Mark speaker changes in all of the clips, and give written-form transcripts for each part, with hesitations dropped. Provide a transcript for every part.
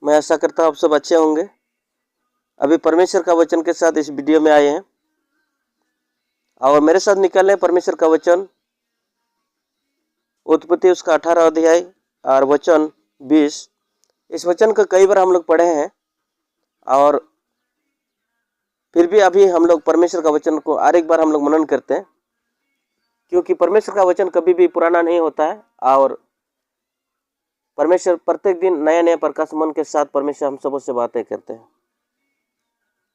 Speaker 1: मैं आशा करता हूँ आप सब अच्छे होंगे। अभी परमेश्वर का वचन के साथ इस वीडियो में आए हैं और मेरे साथ निकल रहे परमेश्वर का वचन उत्पत्ति उसका 18 अध्याय और वचन 20। इस वचन को कई बार हम लोग पढ़े हैं और फिर भी अभी हम लोग परमेश्वर का वचन को और एक बार हम लोग मनन करते हैं, क्योंकि परमेश्वर का वचन कभी भी पुराना नहीं होता है और परमेश्वर प्रत्येक दिन नया नया प्रकाश मन के साथ परमेश्वर हम सबों से बातें करते हैं।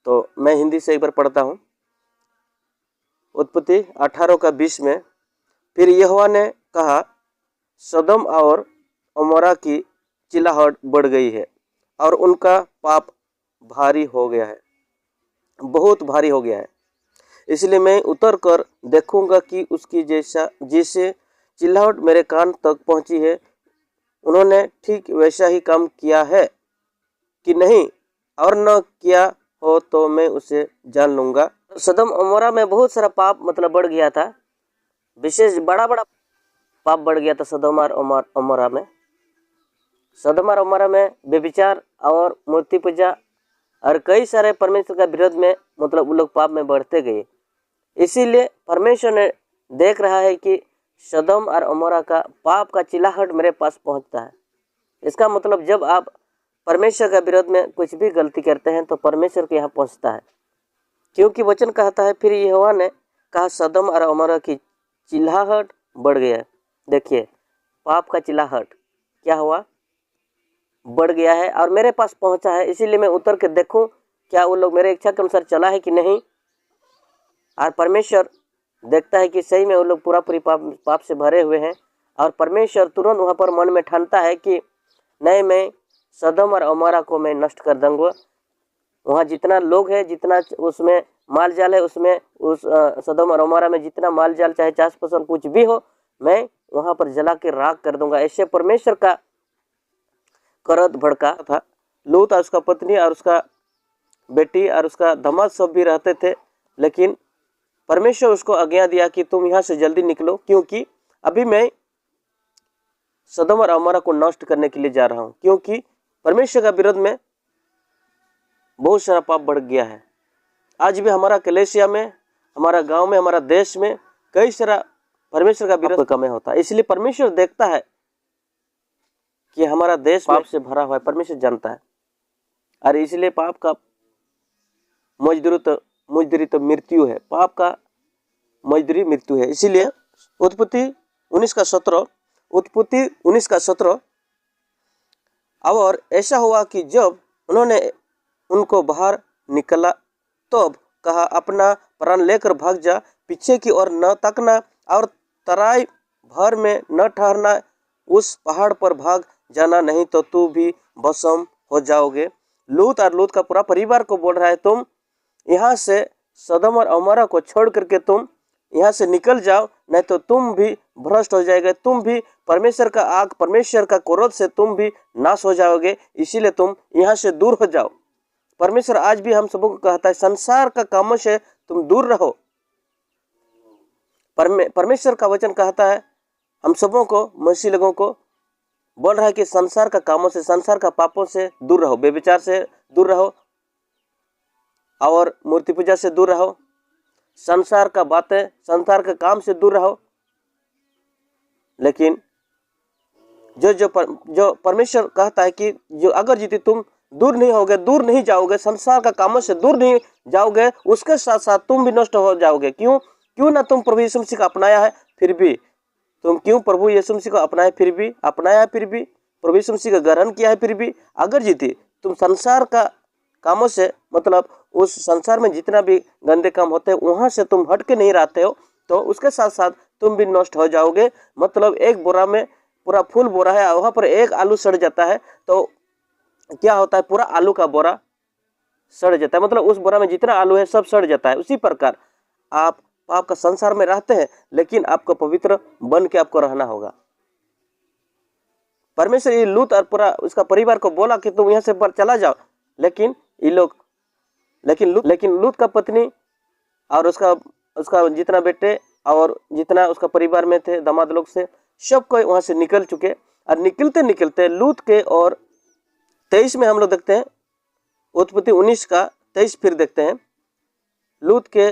Speaker 1: तो मैं हिंदी से एक बार पढ़ता हूँ। उत्पत्ति 18:20 में, फिर यहोवा ने कहा, सदम और अमोरा की चिल्लाहट बढ़ गई है और उनका पाप भारी हो गया है, बहुत भारी हो गया है। इसलिए मैं उतर कर देखूंगा कि उसकी जैसे चिल्लाहट मेरे कान तक पहुंची है, उन्होंने ठीक वैसा ही काम किया है कि नहीं, और न किया हो तो मैं उसे जान लूंगा। सदम अमोरा में बहुत सारा पाप बढ़ गया था, विशेष बड़ा पाप बढ़ गया था सदम और अमोरा में। सदम और अमोरा में व्यभिचार और मूर्ति पूजा और कई सारे परमेश्वर का विरोध में वो लोग पाप में बढ़ते गए। इसीलिए परमेश्वर ने देख रहा है कि सदम और अमोरा का पाप का चिल्लाहट मेरे पास पहुंचता है। इसका जब आप परमेश्वर का विरोध में कुछ भी गलती करते हैं तो परमेश्वर के यहाँ पहुंचता है, क्योंकि वचन कहता है, फिर यहोवा ने कहा, सदम और अमोरा की चिल्लाहट बढ़ गया। देखिए, पाप का चिल्लाहट क्या हुआ, बढ़ गया है और मेरे पास पहुंचा है। इसीलिए मैं उतर के देखूं क्या वो लोग मेरे इच्छा के अनुसार चला है कि नहीं। और परमेश्वर देखता है कि सही में वो लोग पूरी पाप से भरे हुए हैं और परमेश्वर तुरंत वहाँ पर मन में ठानता है कि नहीं, मैं सदम और अमोरा को मैं नष्ट कर दूंगा। वहाँ जितना लोग है, जितना उसमें माल जाल है, उसमें उस सदम और अमोरा में जितना माल जाल चाहे चास फसल कुछ भी हो, मैं वहाँ पर जला के राख कर दूंगा। ऐसे परमेश्वर का क्रोध भड़का था। लूत और उसका पत्नी और उसका बेटी और उसका दामाद सब भी रहते थे, लेकिन परमेश्वर उसको आज्ञा दिया कि तुम यहाँ से जल्दी निकलो, क्योंकि अभी मैं सदम और अमोरा को नष्ट करने के लिए जा रहा हूँ। क्योंकि परमेश्वर का विरोध में बहुत सारा पाप बढ़ गया है। आज भी हमारा कलेसिया में, हमारा गांव में, हमारा देश में कई सारा परमेश्वर का विरोध कम होता है। इसलिए परमेश्वर देखता है कि हमारा देश पाप से भरा हुआ है, परमेश्वर जानता है। और इसलिए पाप का मजदूरी तो मृत्यु है, पाप का मजदूरी मृत्यु है। इसीलिए उत्पत्ति 19:17 और ऐसा हुआ कि जब उन्होंने उनको बाहर निकला तब कहा, अपना प्राण लेकर भाग जा, पीछे की ओर न तकना और तराई भर में न ठहरना, उस पहाड़ पर भाग जाना, नहीं तो तू भी भस्म हो जाओगे। लूत और लूत का पूरा परिवार को बोल रहा है, तुम यहाँ से सदम और अमोरा को छोड़ करके तुम यहाँ से निकल जाओ, नहीं तो तुम भी भ्रष्ट हो जाएगा, तुम भी परमेश्वर का आग, परमेश्वर का क्रोध से तुम भी नाश हो जाओगे। इसीलिए तुम यहाँ से दूर हो जाओ। परमेश्वर आज भी हम सबको कहता है, संसार का कामों से तुम दूर रहो। परमेश्वर का वचन कहता है हम सबों को, मसीह लोगों को बोल रहा है कि संसार का कामों से, संसार का पापों से दूर रहो, व्यभिचार से दूर रहो और मूर्ति पूजा से दूर रहो, संसार का बातें, संसार के काम से दूर रहो। लेकिन जो परमेश्वर कहता है कि जो अगर यदि तुम दूर नहीं जाओगे, संसार का कामों से दूर नहीं जाओगे, उसके साथ साथ तुम भी नष्ट हो जाओगे। क्यों ना तुम प्रभु यीशु मसीह को अपनाया है, फिर भी तुम क्यों प्रभु यीशु मसीह को अपनाया फिर भी प्रभु यीशु मसीह का ग्रहण किया है, फिर भी अगर यदि तुम संसार का कामों से उस संसार में जितना भी गंदे काम होते हैं वहां से तुम हट के नहीं रहते हो, तो उसके साथ साथ तुम भी नष्ट हो जाओगे। एक बोरा में पूरा फुल बोरा है, वहां पर एक आलू सड़ जाता है तो क्या होता है, पूरा आलू का बोरा सड़ जाता है। उस बोरा में जितना आलू है सब सड़ जाता है। उसी प्रकार आप पाप का संसार में रहते हैं, लेकिन आपको पवित्र बन के आपको रहना होगा। परमेश्वर ये लूत और पूरा उसका परिवार को बोला कि तुम यहाँ से पर चला जाओ, लेकिन लूत का पत्नी और उसका जितना बेटे और जितना उसका परिवार में थे दामाद लोग से, सब कोई वहां से निकल चुके। और निकलते निकलते लूत के और 23 में हम लोग देखते हैं, उत्पत्ति 19 का 23 फिर देखते हैं। लूत के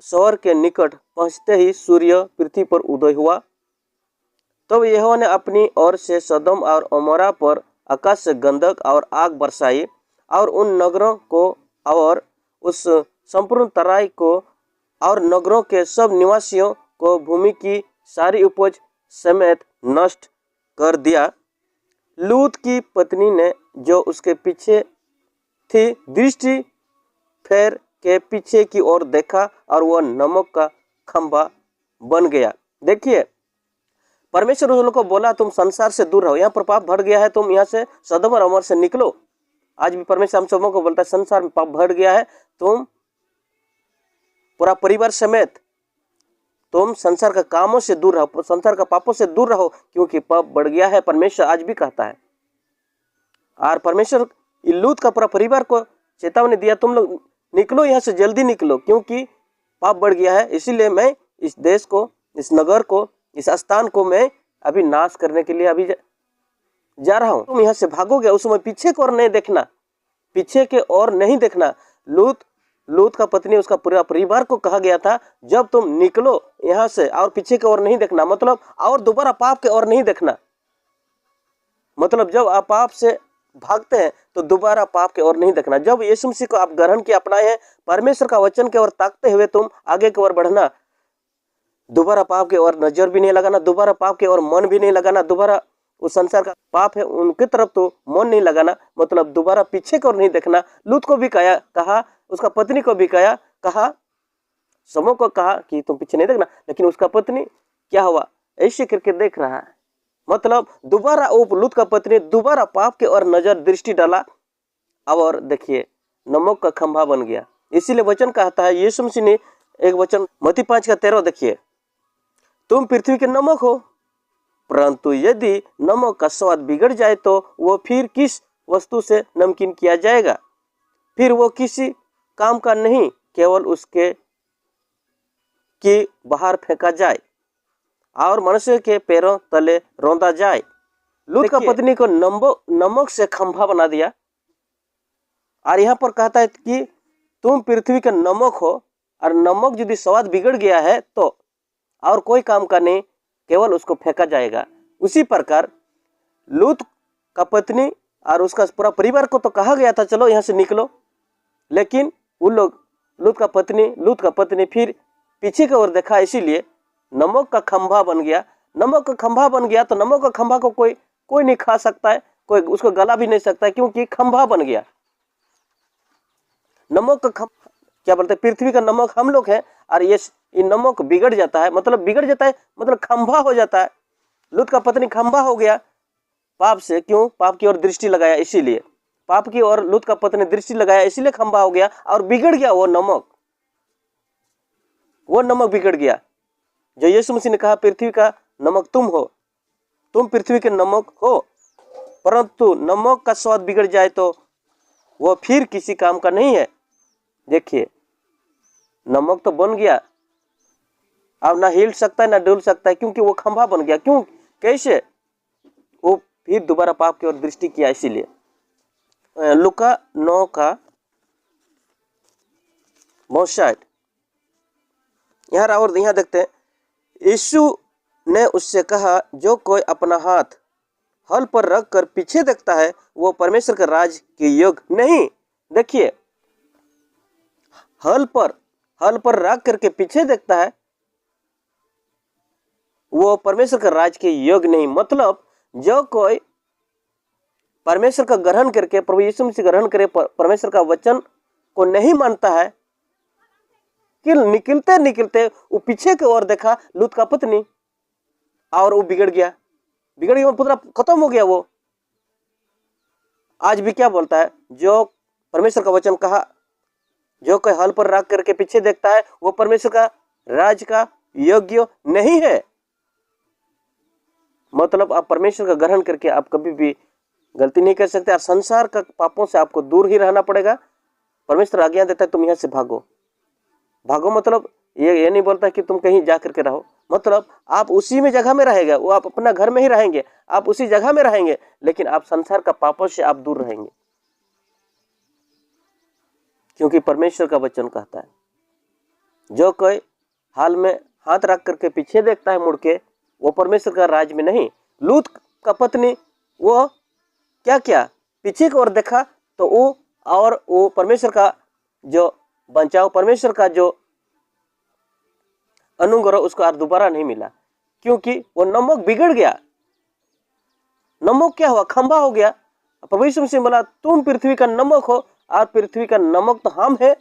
Speaker 1: शहर के निकट पहुंचते ही सूर्य पृथ्वी पर उदय हुआ। तब यहोवा ने अपनी ओर से सदोम और अमोरा पर आकाश से गंधक और आग बरसाई और उन नगरों को और उस संपूर्ण तराई को और नगरों के सब निवासियों को भूमि की सारी उपज समेत नष्ट कर दिया। लूत की पत्नी ने जो उसके पीछे थी दृष्टि फेर के पीछे की ओर देखा और वह नमक का खंभा बन गया। देखिए, परमेश्वर उन लोगों को बोला तुम संसार से दूर रहो, यहाँ पर पाप बढ़ गया है, तुम यहाँ से सदोम और अमोरा से निकलो। आज भी परमेश्वर हम सबों को बोलता है संसार में पाप बढ़ गया है, तुम पूरा परिवार समेत तुम संसार का कामों से दूर रहो, संसार का पापों से दूर रहो, क्योंकि पाप बढ़ गया है। परमेश्वर आज भी कहता है, और परमेश्वर लूत का पूरा परिवार को चेतावनी दिया, तुम लोग निकलो यहाँ से, जल्दी निकलो, क्योंकि पाप बढ़ गया है। इसीलिए मैं इस देश को, इस नगर को, इस स्थान को मैं अभी नाश करने के लिए अभी जा रहा हूँ। तुम यहाँ से भागोगे, उस समय पीछे की ओर नहीं देखना, पीछे के ओर नहीं देखना। लूत का पत्नी, उसका पूरा परिवार को कहा गया था जब तुम निकलो यहाँ से और पीछे की ओर नहीं देखना, मतलब और दोबारा पाप के ओर नहीं देखना। मतलब जब आप पाप से भागते हैं तो दोबारा पाप के ओर नहीं देखना। जब यीशु मसीह को आप ग्रहण किए, अपनाए हैं, परमेश्वर का वचन के ओर ताकते हुए तुम आगे की ओर बढ़ना, दोबारा पाप के ओर नजर भी नहीं लगाना, दोबारा पाप के ओर मन भी नहीं लगाना, दोबारा उस संसार का पाप है उनकी तरफ तो मन नहीं लगाना, मतलब दोबारा पीछे की ओर नहीं देखना। लूत को भी कहा, उसका पत्नी को भी कहा, सबों को कहा कि तुम पीछे नहीं देखना, लेकिन उसका पत्नी क्या हुआ, ऐसे करके देख रहा है। मतलब दोबारा वो लूत का पत्नी दोबारा पाप के ओर नजर दृष्टि डाला और देखिए नमक का खंभा बन गया। इसीलिए वचन कहता है, यीशु मसीह ने एक वचन मत्ती 5:13 देखिए, तुम पृथ्वी के नमक हो, परंतु यदि नमक का स्वाद बिगड़ जाए तो वो फिर किस वस्तु से नमकीन किया जाएगा, फिर वो किसी काम का नहीं, केवल उसके की बाहर फेंका जाए और मनुष्य के पैरों तले रौंदा जाए। लूत का पत्नी को नमक से खंभा बना दिया, और यहाँ पर कहता है कि तुम पृथ्वी का नमक हो, और नमक यदि स्वाद बिगड़ गया है तो और कोई काम का नहीं, केवल उसको फेंका जाएगा। उसी प्रकार लूत का पत्नी और उसका पूरा परिवार को तो कहा गया था चलो यहाँ से निकलो, लेकिन उन लोग लूत का पत्नी फिर पीछे की ओर देखा, इसीलिए नमक का खंभा बन गया। नमक का खंभा बन गया तो नमक का खंभा को कोई नहीं खा सकता है, कोई उसको गला भी नहीं सकता है, क्योंकि खंभा बन गया। नमक का खंभा क्या बोलते हैं, पृथ्वी का नमक हम लोग हैं, और ये नमक बिगड़ जाता है, मतलब खंभा हो जाता है। लूत का पत्नी खंभा हो गया पाप से, क्यों, पाप की ओर दृष्टि लगाया, इसीलिए पाप की ओर लूत का पत्नी दृष्टि लगाया, इसीलिए खंभा हो गया और बिगड़ गया वो नमक बिगड़ गया। जो यीशु मसीह ने कहा पृथ्वी का नमक तुम हो, तुम पृथ्वी के नमक हो, परंतु नमक का स्वाद बिगड़ जाए तो वो फिर किसी काम का नहीं है। देखिए नमक तो बन गया, अब ना हिल सकता है ना डुल सकता है, क्योंकि वो खंभा बन गया। क्यों, कैसे, वो फिर दोबारा पाप की ओर दृष्टि किया। इसीलिए लूका 9 का 62 यहाँ देखते हैं, यीशु ने उससे कहा जो कोई अपना हाथ हल पर रख कर पीछे देखता है वो परमेश्वर के राज के योग्य नहीं। देखिए हल पर रख करके पीछे देखता है वो परमेश्वर के राज के योग्य नहीं। मतलब जो कोई परमेश्वर का ग्रहण करके, प्रभु यीशु मसीह ग्रहण करे, परमेश्वर का वचन को नहीं मानता है, कि निकलते वो पीछे की ओर देखा लूत का पत्नी, और वो बिगड़ गया पूरा खत्म हो गया। वो आज भी क्या बोलता है, जो परमेश्वर का वचन कहा, जो कोई हल पर रख करके पीछे देखता है वो परमेश्वर का राज का योग्य नहीं है। मतलब आप परमेश्वर का ग्रहण करके आप कभी भी गलती नहीं कर सकते, और संसार का पापों से आपको दूर ही रहना पड़ेगा। परमेश्वर आज्ञा देता है तुम यहाँ से भागो। मतलब ये नहीं बोलता कि तुम कहीं जा करके रहो, मतलब आप उसी में जगह में रहेंगे, वो आप अपना घर में ही रहेंगे, आप उसी जगह में रहेंगे, लेकिन आप संसार का पापों से आप दूर रहेंगे, क्योंकि परमेश्वर का वचन कहता है जो कोई हाल में हाथ रख करके पीछे देखता है मुड़ के, वो परमेश्वर का राज में नहीं। लूत का पत्नी वो क्या किया, पीछे की ओर देखा तो वो परमेश्वर का जो बचाव, परमेश्वर का जो अनुग्रह उसको और दोबारा नहीं मिला, क्योंकि वो नमक बिगड़ गया। नमक क्या हुआ, खंभा हो गया। प्रभु यीशु मसीह बोला तुम पृथ्वी का नमक हो, और पृथ्वी का नमक तो हम है।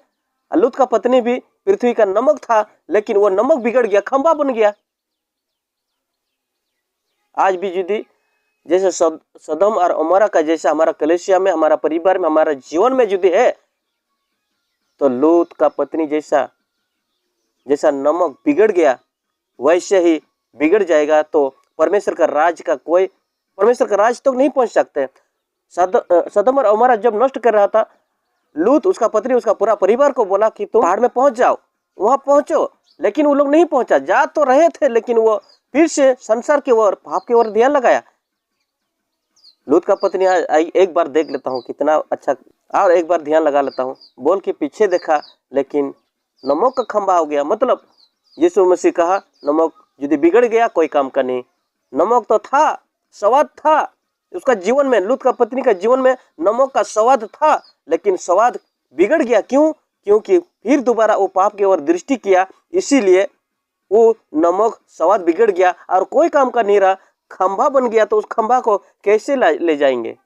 Speaker 1: लूत का पत्नी भी पृथ्वी का नमक था, लेकिन वो नमक बिगड़ गया, खंभा बन गया। आज भी यदि जैसे सदम और अमोरा का जैसा हमारा कलीसिया में, हमारा परिवार में, हमारा जीवन में यदि है, तो लूत का पत्नी जैसा नमक बिगड़ गया वैसे ही बिगड़ जाएगा, तो परमेश्वर का राज तो नहीं पहुंच सकते। सदम और अमोरा जब नष्ट कर रहा था, लूत उसका पत्नी उसका पूरा परिवार को बोला कि तुम पहाड़ में पहुंच जाओ, वहां पहुंचो, लेकिन वो लोग नहीं पहुंचा। जा तो रहे थे, लेकिन वो फिर से संसार की ओर, पाप की ओर ध्यान लगाया। लूत का पत्नी एक बार देख लेता हूँ कितना अच्छा, और एक बार ध्यान लगा लेता हूँ बोल के पीछे देखा, लेकिन नमक का खंभा हो गया। मतलब यीशु मसीह कहा नमक यदि बिगड़ गया कोई काम का नहीं। नमक तो था, स्वाद था उसका जीवन में, लूत का पत्नी का जीवन में नमक का स्वाद था, लेकिन स्वाद बिगड़ गया। क्यों? क्योंकि फिर दोबारा वो पाप की ओर दृष्टि किया, इसीलिए वो नमक स्वाद बिगड़ गया और कोई काम का नहीं रहा, खंभा बन गया। तो उस खंभा को कैसे ले जाएंगे?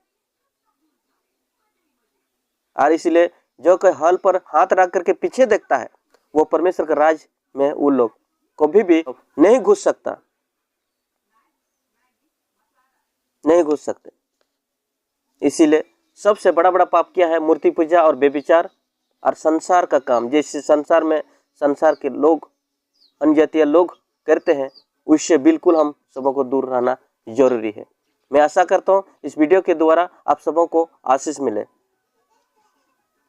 Speaker 1: और इसलिए जो कोई हल पर हाथ रख करके पीछे देखता है, वो परमेश्वर के राज में उन लोग कभी भी नहीं घुस सकता, नहीं घुस सकते। इसीलिए सबसे बड़ा पाप क्या है? मूर्ति पूजा और व्यभिचार और संसार का काम। जैसे संसार में संसार के लोग, अन्य जातीय लोग करते हैं, उससे बिल्कुल हम सबों को दूर रहना जरूरी है। मैं आशा करता हूँ इस वीडियो के द्वारा आप सबों को आशीष मिले।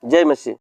Speaker 1: जय मसीह।